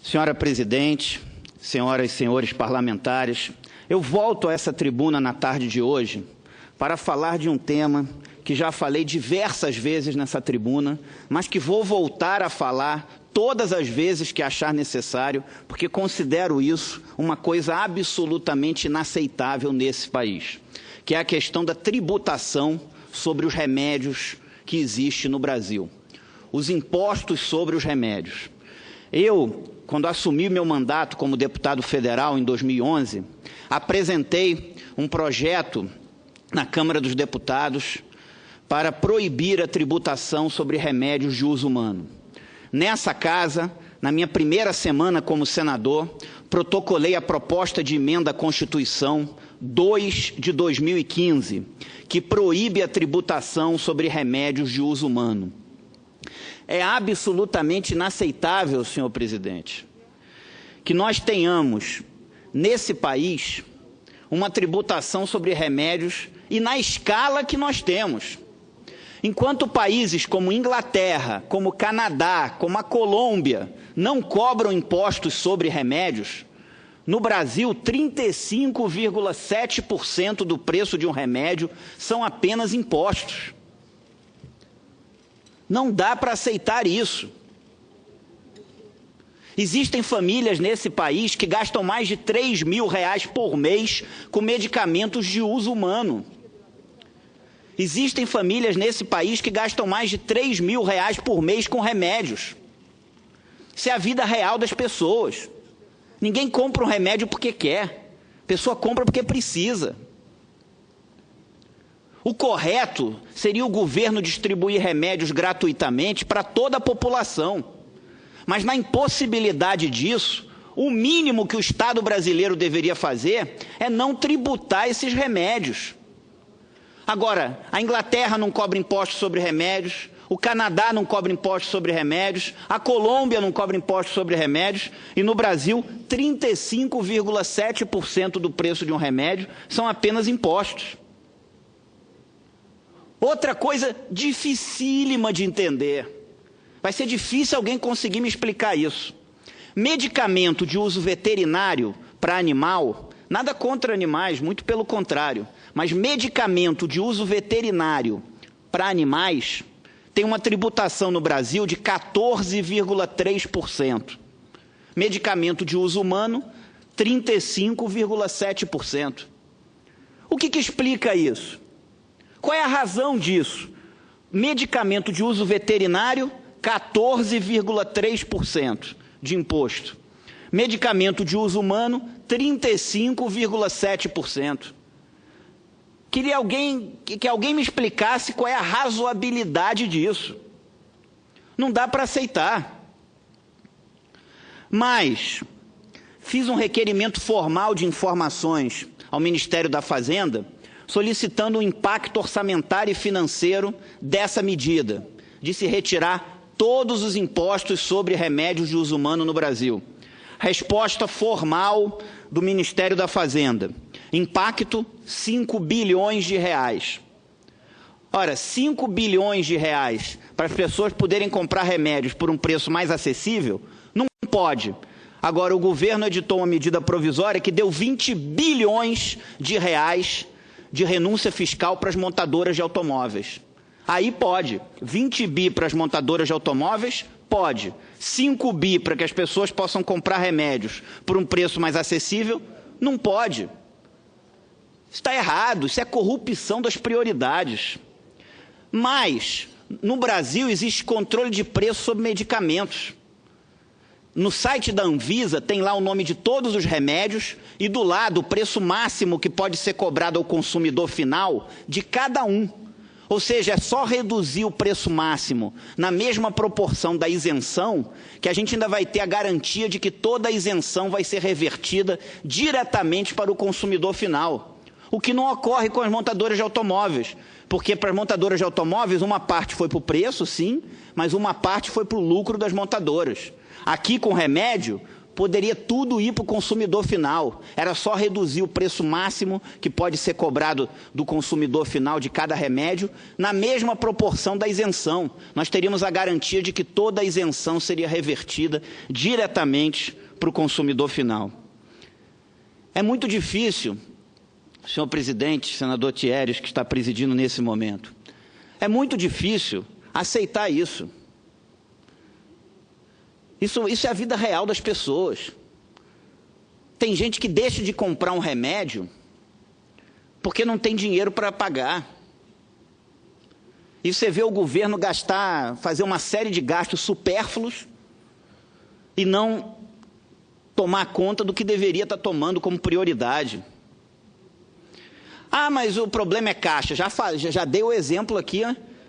Senhora Presidente, senhoras e senhores parlamentares, eu volto a essa tribuna na tarde de hoje para falar de um tema que já falei diversas vezes nessa tribuna, mas que vou voltar a falar todas as vezes que achar necessário, porque considero isso uma coisa absolutamente inaceitável nesse país, que é a questão da tributação sobre os remédios que existe no Brasil. Os impostos sobre os remédios. Eu, quando assumi meu mandato como deputado federal em 2011, apresentei um projeto na Câmara dos Deputados para proibir a tributação sobre remédios de uso humano. Nessa casa, na minha primeira semana como senador, protocolei a proposta de emenda à Constituição 2 de 2015, que proíbe a tributação sobre remédios de uso humano. É absolutamente inaceitável, senhor presidente, que nós tenhamos, nesse país, uma tributação sobre remédios e na escala que nós temos. Enquanto países como Inglaterra, como Canadá, como a Colômbia, não cobram impostos sobre remédios, no Brasil, 35,7% do preço de um remédio são apenas impostos. Não dá para aceitar isso. Existem famílias nesse país que gastam mais de R$3.000 por mês com medicamentos de uso humano. Existem famílias nesse país que gastam mais de R$3.000 por mês com remédios. Isso é a vida real das pessoas. Ninguém compra um remédio porque quer. A pessoa compra porque precisa. O correto seria o governo distribuir remédios gratuitamente para toda a população. Mas na impossibilidade disso, o mínimo que o Estado brasileiro deveria fazer é não tributar esses remédios. Agora, a Inglaterra não cobra impostos sobre remédios, o Canadá não cobra impostos sobre remédios, a Colômbia não cobra impostos sobre remédios, e no Brasil, 35,7% do preço de um remédio são apenas impostos. Outra coisa dificílima de entender. Vai ser difícil alguém conseguir me explicar isso. Medicamento de uso veterinário para animal, nada contra animais, muito pelo contrário, mas medicamento de uso veterinário para animais tem uma tributação no Brasil de 14,3%. Medicamento de uso humano, 35,7%. O que explica isso? Qual é a razão disso? Medicamento de uso veterinário, 14,3% de imposto. Medicamento de uso humano, 35,7%. Queria que alguém me explicasse qual é a razoabilidade disso. Não dá para aceitar. Mas fiz um requerimento formal de informações ao Ministério da Fazenda, solicitando o impacto orçamentário e financeiro dessa medida, de se retirar todos os impostos sobre remédios de uso humano no Brasil. Resposta formal do Ministério da Fazenda. Impacto, 5 bilhões de reais. Ora, 5 bilhões de reais para as pessoas poderem comprar remédios por um preço mais acessível? Não pode. Agora, o governo editou uma medida provisória que deu 20 bilhões de reais de renúncia fiscal para as montadoras de automóveis. Aí pode. 20 bi para as montadoras de automóveis? Pode. 5 bi para que as pessoas possam comprar remédios por um preço mais acessível? Não pode. Isso está errado, isso é corrupção das prioridades. Mas, no Brasil, existe controle de preço sobre medicamentos. No site da Anvisa tem lá o nome de todos os remédios e do lado o preço máximo que pode ser cobrado ao consumidor final de cada um. Ou seja, é só reduzir o preço máximo na mesma proporção da isenção que a gente ainda vai ter a garantia de que toda a isenção vai ser revertida diretamente para o consumidor final. O que não ocorre com as montadoras de automóveis, porque para as montadoras de automóveis uma parte foi para o preço, sim, mas uma parte foi para o lucro das montadoras. Aqui com remédio, poderia tudo ir para o consumidor final. Era só reduzir o preço máximo que pode ser cobrado do consumidor final de cada remédio, na mesma proporção da isenção. Nós teríamos a garantia de que toda a isenção seria revertida diretamente para o consumidor final. É muito difícil, senhor presidente, senador Thieres, que está presidindo nesse momento, é muito difícil aceitar isso. Isso é a vida real das pessoas. Tem gente que deixa de comprar um remédio porque não tem dinheiro para pagar. E você vê o governo fazer uma série de gastos supérfluos e não tomar conta do que deveria estar tomando como prioridade. Ah, mas o problema é caixa. Já dei o exemplo aqui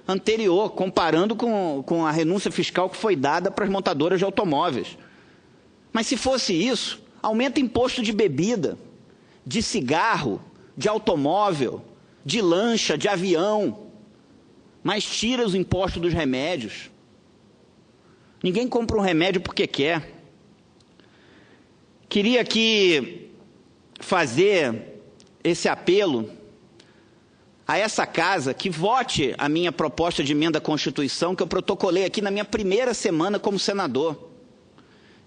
anterior, comparando com a renúncia fiscal que foi dada para as montadoras de automóveis. Mas se fosse isso, aumenta imposto de bebida, de cigarro, de automóvel, de lancha, de avião, mas tira os impostos dos remédios. Ninguém compra um remédio porque quer. Queria aqui fazer esse apelo a essa casa que vote a minha proposta de emenda à Constituição, que eu protocolei aqui na minha primeira semana como senador,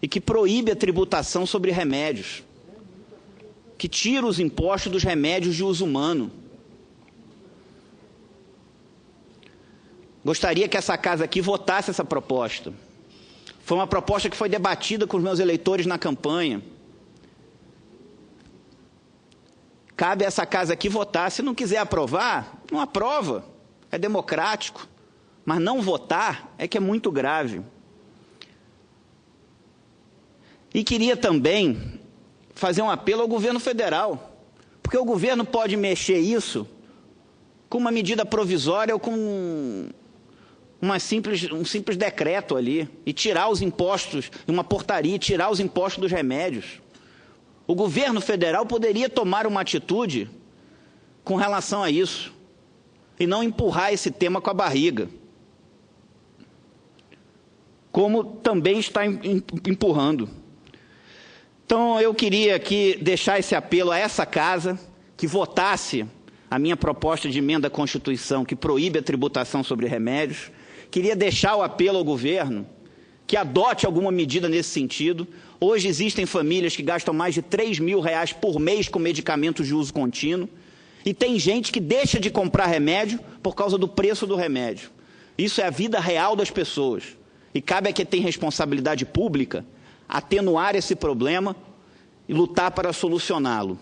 e que proíbe a tributação sobre remédios, que tira os impostos dos remédios de uso humano. Gostaria que essa casa aqui votasse essa proposta. Foi uma proposta que foi debatida com os meus eleitores na campanha. Cabe a essa casa aqui votar. Se não quiser aprovar, não aprova. É democrático. Mas não votar é que é muito grave. E queria também fazer um apelo ao governo federal. Porque o governo pode mexer isso com uma medida provisória ou com um simples decreto ali. E tirar os impostos, uma portaria, tirar os impostos dos remédios. O governo federal poderia tomar uma atitude com relação a isso e não empurrar esse tema com a barriga, como também está empurrando. Então, eu queria aqui deixar esse apelo a essa casa, que votasse a minha proposta de emenda à Constituição, que proíbe a tributação sobre remédios. Queria deixar o apelo ao governo que adote alguma medida nesse sentido. Hoje existem famílias que gastam mais de R$3.000 por mês com medicamentos de uso contínuo, e tem gente que deixa de comprar remédio por causa do preço do remédio. Isso é a vida real das pessoas, e cabe a quem tem responsabilidade pública atenuar esse problema e lutar para solucioná-lo.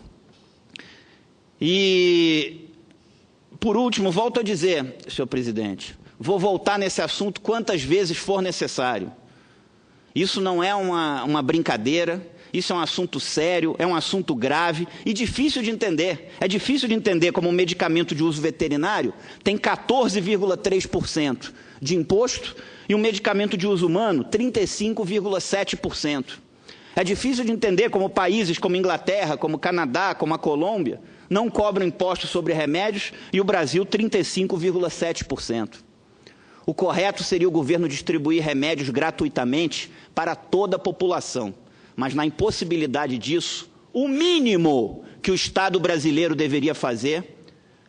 E, por último, volto a dizer, senhor presidente, vou voltar nesse assunto quantas vezes for necessário. Isso não é uma brincadeira, isso é um assunto sério, é um assunto grave e difícil de entender. É difícil de entender como um medicamento de uso veterinário tem 14,3% de imposto e um medicamento de uso humano 35,7%. É difícil de entender como países como Inglaterra, como Canadá, como a Colômbia não cobram impostos sobre remédios e o Brasil 35,7%. O correto seria o governo distribuir remédios gratuitamente para toda a população. Mas na impossibilidade disso, o mínimo que o Estado brasileiro deveria fazer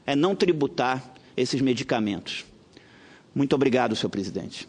é não tributar esses medicamentos. Muito obrigado, senhor presidente.